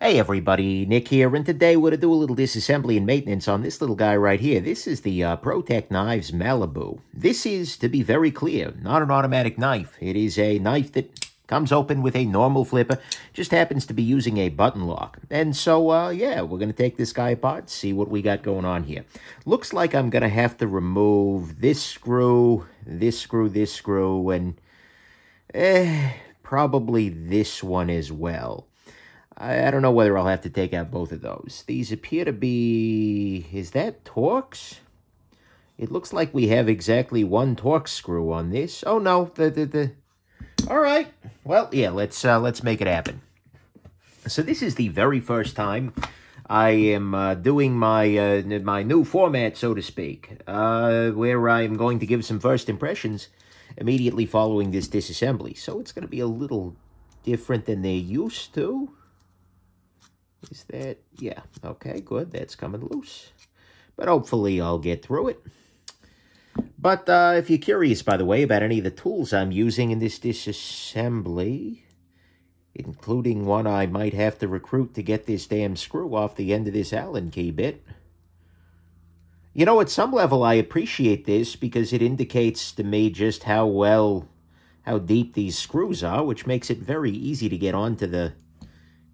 Hey everybody, Nick here, and today we're going to do a little disassembly and maintenance on this little guy right here. This is the Protech Knives Malibu. This is, to be very clear, not an automatic knife. It is a knife that comes open with a normal flipper, just happens to be using a button lock. And so, yeah, we're going to take this guy apart, see what we got going on here. Looks like I'm going to have to remove this screw, this screw, this screw, and probably this one as well. I don't know whether I'll have to take out both of those. These appear to be... is that Torx? It looks like we have exactly one Torx screw on this. Oh, no. All right. Well, yeah, let's make it happen. So this is the very first time I am doing my my new format, so to speak, where I'm going to give some first impressions immediately following this disassembly. So it's going to be a little different than they're used to. Is that... yeah, okay, good. That's coming loose. But hopefully I'll get through it. But if you're curious, by the way, about any of the tools I'm using in this disassembly, including one I might have to recruit to get this damn screw off the end of this Allen key bit, you know, at some level I appreciate this because it indicates to me just how deep these screws are, which makes it very easy to get onto the...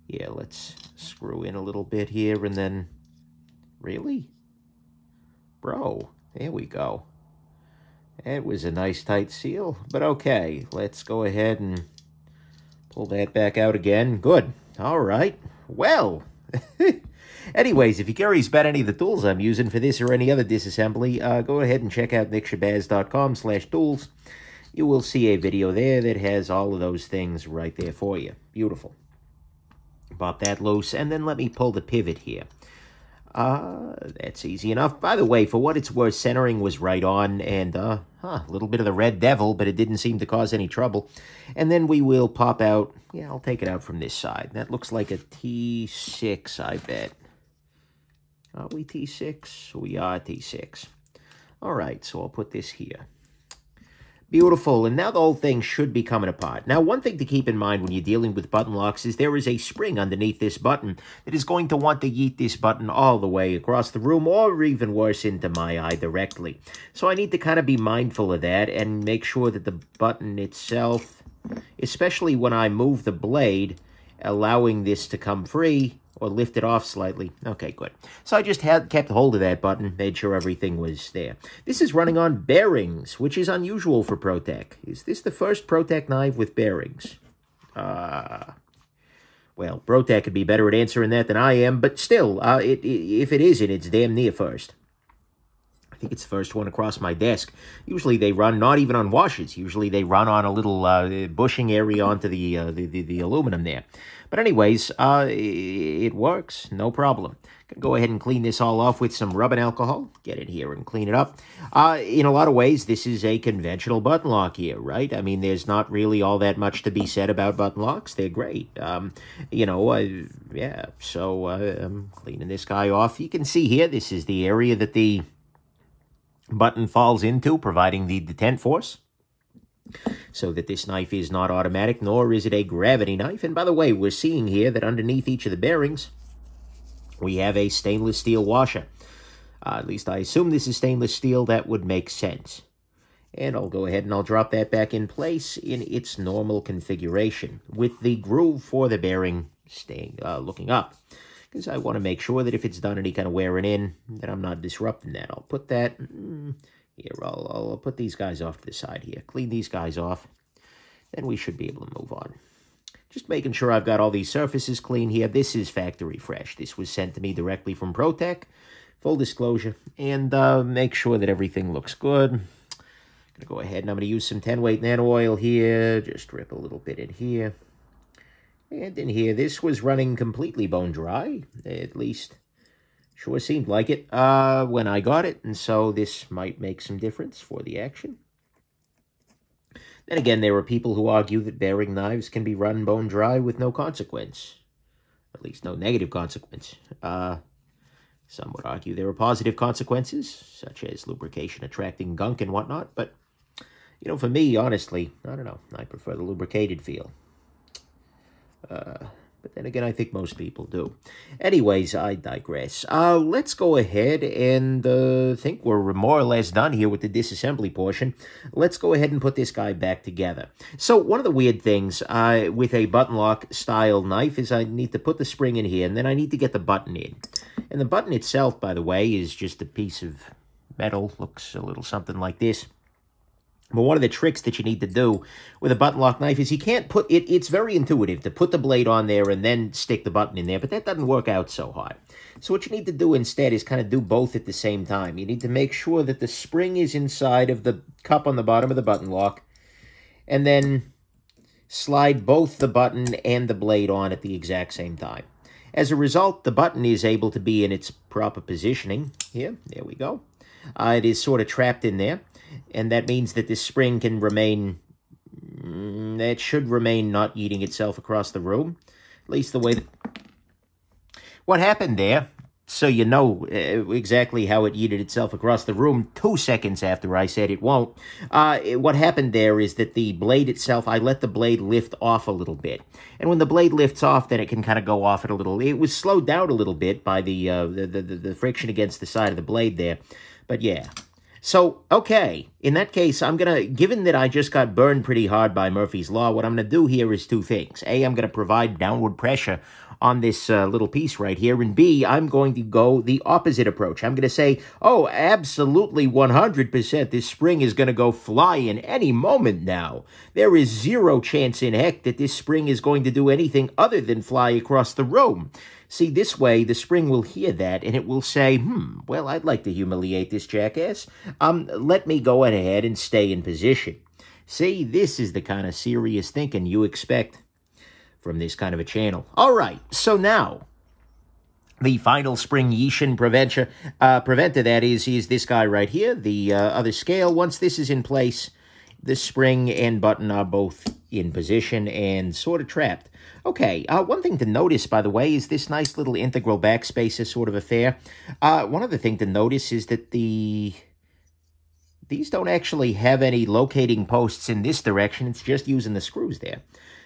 yeah, let's screw in a little bit here and then... really? Bro, there we go. That was a nice tight seal, but okay. Let's go ahead and pull that back out again. Good. All right. Well, anyways, if you're curious about any of the tools I'm using for this or any other disassembly, go ahead and check out nickshabazz.com/tools. You will see a video there that has all of those things right there for you. Beautiful. Pop that loose, and then let me pull the pivot here. That's easy enough. By the way, for what it's worth, centering was right on, and, a little bit of the red devil, but it didn't seem to cause any trouble. And then we will pop out, yeah, I'll take it out from this side. That looks like a T6, I bet. Are we T6? We are T6. All right, so I'll put this here. Beautiful, and now the whole thing should be coming apart. Now, one thing to keep in mind when you're dealing with button locks is there is a spring underneath this button that is going to want to yeet this button all the way across the room, or even worse, into my eye directly. So I need to kind of be mindful of that and make sure that the button itself, especially when I move the blade, allowing this to come free, or lift it off slightly. Okay, good. So I just kept hold of that button, made sure everything was there. This is running on bearings, which is unusual for Protech. Is this the first Protech knife with bearings? Well, Protech could be better at answering that than I am, but still, if it isn't, it's damn near first. I think it's the first one across my desk. Usually they run not even on washers. Usually they run on a little bushing area onto the aluminum there. But anyways, it works, no problem. Gonna go ahead and clean this all off with some rubbing alcohol. Get in here and clean it up. In a lot of ways, this is a conventional button lock here, right? I mean, there's not really all that much to be said about button locks. They're great. You know, yeah, so I'm cleaning this guy off. You can see here, this is the area that the button falls into, providing the detent force, so that this knife is not automatic, nor is it a gravity knife. And by the way, we're seeing here that underneath each of the bearings, we have a stainless steel washer. At least I assume this is stainless steel. That would make sense. And I'll go ahead and I'll drop that back in place in its normal configuration, with the groove for the bearing staying looking up, because I want to make sure that if it's done any kind of wearing in, that I'm not disrupting that. I'll put that... here, I'll put these guys off to the side here. Clean these guys off. Then we should be able to move on. Just making sure I've got all these surfaces clean here. This is factory fresh. This was sent to me directly from Protech. Full disclosure. And make sure that everything looks good. Going to go ahead and I'm going to use some 10-weight nano oil here. Just drip a little bit in here. And in here, this was running completely bone dry. At least... sure seemed like it when I got it, and so this might make some difference for the action. Then again, there are people who argue that bearing knives can be run bone dry with no consequence. At least no negative consequence. Some would argue there are positive consequences, such as lubrication attracting gunk and whatnot, but, you know, for me, honestly, I don't know. I prefer the lubricated feel. But then again, I think most people do. Anyways, I digress. Let's go ahead and think we're more or less done here with the disassembly portion. Let's go ahead and put this guy back together. So one of the weird things with a button lock style knife is I need to put the spring in here, and then I need to get the button in. And the button itself, by the way, is just a piece of metal. Looks a little something like this. But one of the tricks that you need to do with a button lock knife is you can't put it. It's very intuitive to put the blade on there and then stick the button in there, but that doesn't work out so hard. So what you need to do instead is kind of do both at the same time. You need to make sure that the spring is inside of the cup on the bottom of the button lock, and then slide both the button and the blade on at the exact same time. As a result, the button is able to be in its proper positioning. Here, there we go. It is sort of trapped in there. And that means that this spring can remain, it should remain not eating itself across the room. At least the way that, what happened there, so you know exactly how it yeeted itself across the room 2 seconds after I said it won't. What happened there is that the blade itself, I let the blade lift off a little bit. And when the blade lifts off, then it can kind of go off it a little. It was slowed down a little bit by the friction against the side of the blade there. But yeah. So, okay, in that case, I'm going to, given that I just got burned pretty hard by Murphy's Law, what I'm going to do here is two things. A, I'm going to provide downward pressure on this little piece right here. And B, I'm going to go the opposite approach. I'm going to say, oh, absolutely 100%, this spring is going to go flying any moment now. There is zero chance in heck that this spring is going to do anything other than fly across the room. See, this way, the spring will hear that, and it will say, well, I'd like to humiliate this jackass. Let me go ahead and stay in position. See, this is the kind of serious thinking you expect from this kind of a channel. All right, so now, the final spring yeetion preventer, that is this guy right here, the other scale. Once this is in place, the spring and button are both in position and sort of trapped. Okay, one thing to notice, by the way, is this nice little integral backspacer sort of affair. One other thing to notice is that these don't actually have any locating posts in this direction. It's just using the screws there.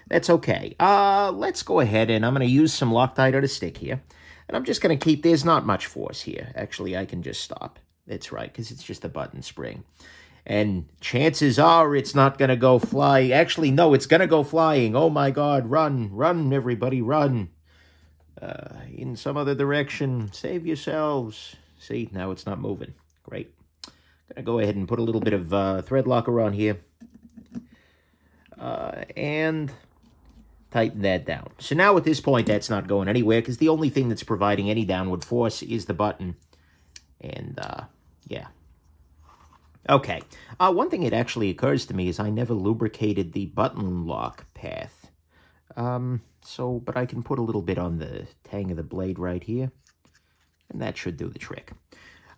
That's okay. Let's go ahead, and I'm going to use some Loctite on a stick here. And I'm just going to keep, there's not much force here. Actually, I can just stop. That's right, because it's just a button spring. And chances are it's not going to go fly. Actually, no, it's going to go flying. Oh, my God. Run. Run, everybody. Run. In some other direction. Save yourselves. See, now it's not moving. Great. Going to go ahead and put a little bit of thread locker on here. And tighten that down. So now at this point, that's not going anywhere because the only thing that's providing any downward force is the button. And, yeah. Okay, one thing that actually occurs to me is I never lubricated the button lock path. But I can put a little bit on the tang of the blade right here, and that should do the trick.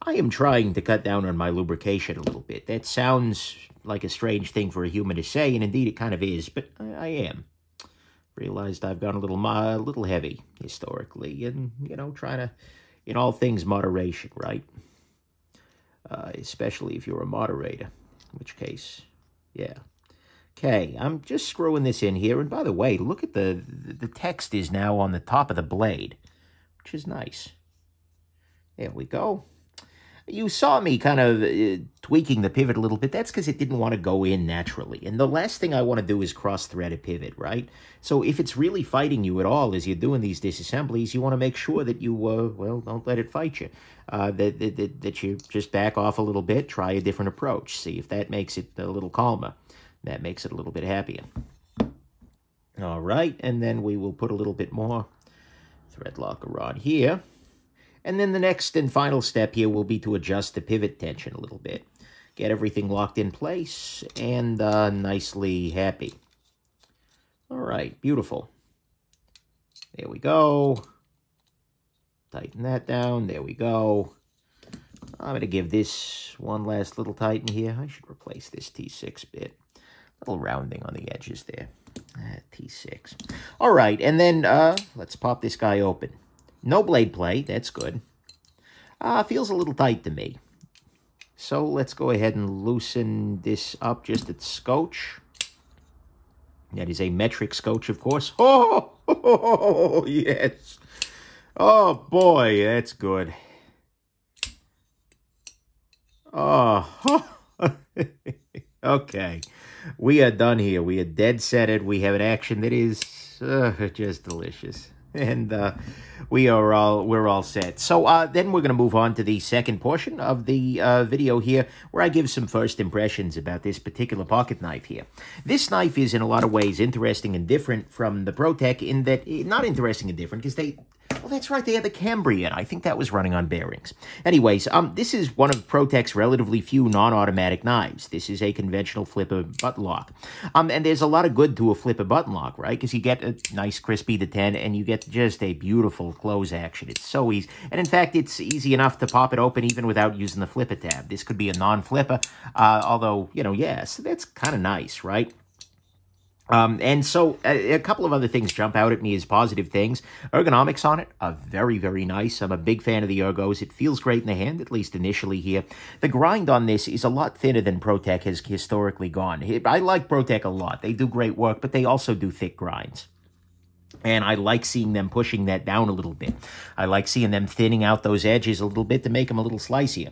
I am trying to cut down on my lubrication a little bit. That sounds like a strange thing for a human to say, and indeed it kind of is, but I am. Realized I've gone a little heavy historically, and, you know, trying to, in all things, moderation, right? Especially if you're a moderator, in which case, yeah. Okay, I'm just screwing this in here. And by the way, look at the text is now on the top of the blade, which is nice. There we go. You saw me kind of tweaking the pivot a little bit. That's because it didn't want to go in naturally. And the last thing I want to do is cross-thread a pivot, right? So if it's really fighting you at all as you're doing these disassemblies, you want to make sure that you, well, don't let it fight you. That you just back off a little bit, try a different approach. See if that makes it a little calmer. That makes it a little bit happier. All right, and then we will put a little bit more thread locker on here. And then the next and final step here will be to adjust the pivot tension a little bit. Get everything locked in place and nicely happy. All right, beautiful. There we go. Tighten that down. There we go. I'm going to give this one last little tighten here. I should replace this T6 bit. A little rounding on the edges there. T6. All right, and then let's pop this guy open. No blade play, that's good. Feels a little tight to me. So let's go ahead and loosen this up just at scotch. That is a metric scotch, of course. Oh! Oh, yes. Oh, boy, that's good. Oh, okay. We are done here. We are dead set it. We have an action that is just delicious. And we're all set. So then we're going to move on to the second portion of the video here, where I give some first impressions about this particular pocket knife here. This knife is in a lot of ways interesting and different from the Protech in that, not interesting and different, because well, that's right, they had the Cambrian. I think that was running on bearings. Anyways, this is one of Protech's relatively few non-automatic knives. This is a conventional flipper button lock. And there's a lot of good to a flipper button lock, right? Because you get a nice crispy to 10, and you get just a beautiful close action. It's so easy. And in fact, it's easy enough to pop it open even without using the flipper tab. This could be a non-flipper, although, you know, yeah, so that's kind of nice, right? And so a couple of other things jump out at me as positive things. Ergonomics on it are very, very nice. I'm a big fan of the ergos. It feels great in the hand, at least initially here. The grind on this is a lot thinner than Protech has historically gone. I like Protech a lot. They do great work, but they also do thick grinds. And I like seeing them pushing that down a little bit. I like seeing them thinning out those edges a little bit to make them a little slicier.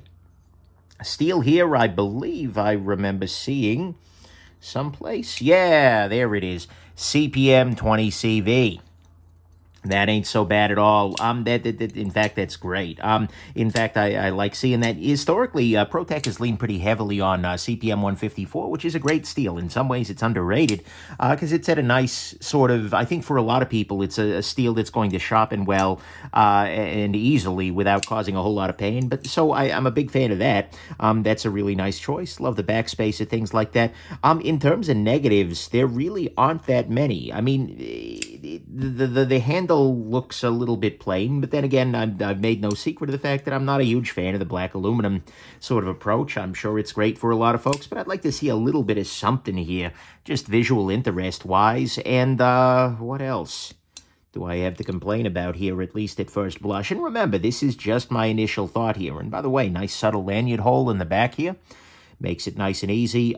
Steel here, I believe I remember seeing someplace. Yeah, there it is. CPM 20CV. That ain't so bad at all. In fact, that's great. In fact, I like seeing that. Historically, Protech has leaned pretty heavily on CPM 154, which is a great steel. In some ways, it's underrated because it's at a nice sort of, I think for a lot of people, it's a steel that's going to sharpen well and easily without causing a whole lot of pain. But so I'm a big fan of that. That's a really nice choice. Love the backspace of things like that. In terms of negatives, there really aren't that many. I mean, the handle looks a little bit plain, but then again, I've made no secret of the fact that I'm not a huge fan of the black aluminum sort of approach. I'm sure it's great for a lot of folks, but I'd like to see a little bit of something here, just visual interest-wise. And what else do I have to complain about here, at least at first blush? And remember, this is just my initial thought here. And by the way, nice subtle lanyard hole in the back here. Makes it nice and easy.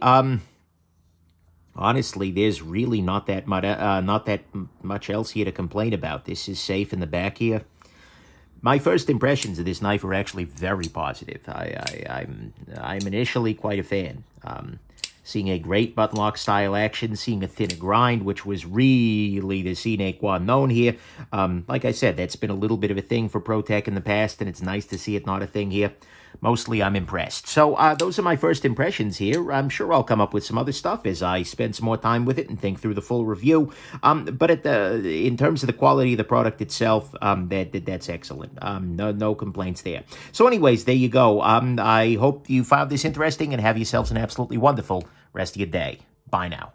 Honestly, there's really not that much else here to complain about. This is safe in the back here. My first impressions of this knife are actually very positive. I'm initially quite a fan. Seeing a great button lock style action, seeing a thinner grind, which was really the sine qua non here. Like I said, that's been a little bit of a thing for Protech in the past, and it's nice to see it not a thing here. Mostly, I'm impressed. So, those are my first impressions here. I'm sure I'll come up with some other stuff as I spend some more time with it and think through the full review. But in terms of the quality of the product itself, that's excellent. No complaints there. So anyways, there you go. I hope you found this interesting and have yourselves an absolutely wonderful rest of your day. Bye now.